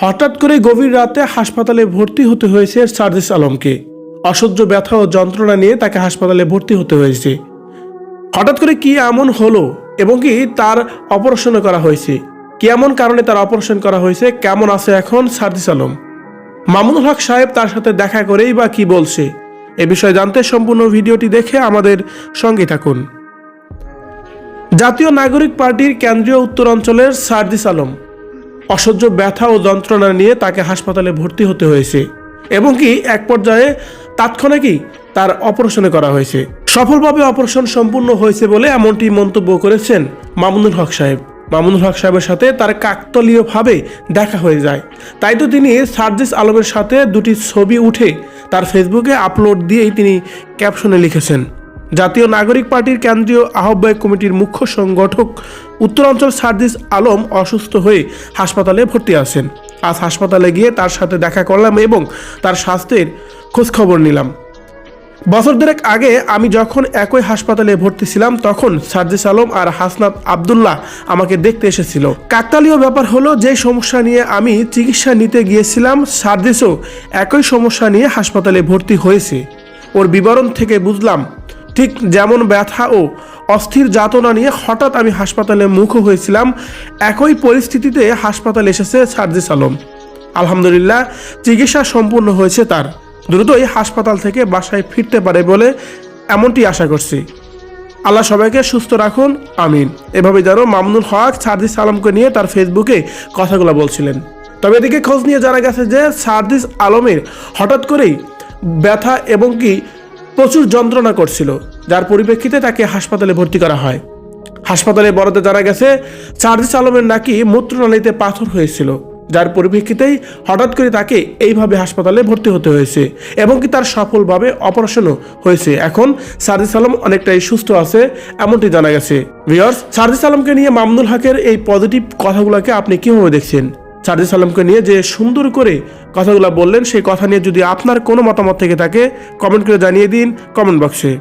হঠাৎ করে গভীর রাতে হাসপাতালে ভর্তি হতে হয়েছে সার্জিস আলমকে। অসহ্য ব্যথা ও যন্ত্রণা নিয়ে তাকে হাসপাতালে ভর্তি হতে হয়েছে। হঠাৎ করে কি এমন হলো এবং কি তার অপারেশন করা হয়েছে, কি এমন কারণে তার অপারেশন করা হয়েছে, কেমন আছে এখন সার্জিস আলম, মামুনুল হক সাহেব তার সাথে দেখা করেই বা কি বলছে, এ বিষয়ে জানতে সম্পূর্ণ ভিডিওটি দেখে আমাদের সঙ্গে থাকুন। জাতীয় নাগরিক পার্টির কেন্দ্রীয় উত্তরাঞ্চলের সার্জিস আলম অসহ্য ব্যথা ও যন্ত্রণা নিয়ে তাকে হাসপাতালে ভর্তি হতে হয়েছে এবং কি এক পর্যায়ে তাৎক্ষণিকই তার অপারেশন করা হয়েছে। সফলভাবে অপারেশন সম্পূর্ণ হয়েছে বলে এমনটি মন্তব্য করেছেন মামুনুল হক সাহেব। মামুনুল হক সাহেবের সাথে তার কাকতালীয়ভাবে দেখা হয়ে যায়, তাই তো তিনি সার্জিস আলমের সাথে দুটি ছবি উঠে তার ফেসবুকে আপলোড দিয়েই তিনি ক্যাপশনে লিখেছেন, জাতীয় নাগরিক পার্টির কেন্দ্রীয় আহ্বায়ক কমিটির মুখ্য সংগঠক উত্তরাঞ্চল সার্জিস আলম অসুস্থ হয়ে হাসপাতালে ভর্তি আছেন। আজ হাসপাতালে গিয়ে তার সাথে দেখা করলাম এবং তার স্বাস্থ্যের খোঁজখবর নিলাম। বছর দেড়েক আগে আমি যখন একই হাসপাতালে ভর্তি ছিলাম তখন সার্জিস আলম আর হাসনাত আবদুল্লাহ আমাকে দেখতে এসেছিল। কাকতালীয় ব্যাপার হলো, যে সমস্যা নিয়ে আমি চিকিৎসা নিতে গিয়েছিলাম সার্জিসও একই সমস্যা নিয়ে হাসপাতালে ভর্তি হয়েছে। ওর বিবরণ থেকে বুঝলাম ঠিক যেমন ব্যথা ও অস্থির যাতনা নিয়ে হঠাৎ আমি হাসপাতালে মুখ হয়েছিলাম, একই পরিস্থিতিতে হাসপাতালে এসেছে সার্জিস আলম। আলহামদুলিল্লাহ চিকিৎসা সম্পূর্ণ হয়েছে, তার দ্রুতই হাসপাতাল থেকে বাসায় ফিরতে পারে বলে এমনটি আশা করছি। আল্লাহ সবাইকে সুস্থ রাখুন, আমিন। এভাবে যেন মামুনুল হক সার্জিস আলমকে নিয়ে তার ফেসবুকে কথাগুলো বলছিলেন। তবে এদিকে খোঁজ নিয়ে জানা গেছে যে সার্জিস আলমের হঠাৎ করেই ব্যথা এবং কি প্রচুর যন্ত্রণা করছিল, যার পরিপ্রেক্ষিতে তাকে হাসপাতালে ভর্তি করা হয়। হাসপাতালে বরাতে জানা গেছে সার্জিস আলমের নাকি মূত্রনালীতে পাথর হয়েছিল, যার পরিপ্রেক্ষিতেই হঠাৎ করে তাকে এইভাবে হাসপাতালে ভর্তি হতে হয়েছে এবং কি তার সফলভাবে অপারেশনও হয়েছে। এখন সার্জিস আলম অনেকটাই সুস্থ আছে এমনটি জানা গেছে। ভিউয়ার্স, সার্জিস আলমকে নিয়ে মামুনুল হকের এই পজিটিভ কথাগুলোকে আপনি কিভাবে দেখছেন? সার্জিস আলমকে নিয়ে যে সুন্দর করে কথাগুলো বললেন, সেই কথা নিয়ে যদি আপনার কোনো মতামত থেকে থাকে কমেন্ট করে জানিয়ে দিন কমেন্ট বক্সে।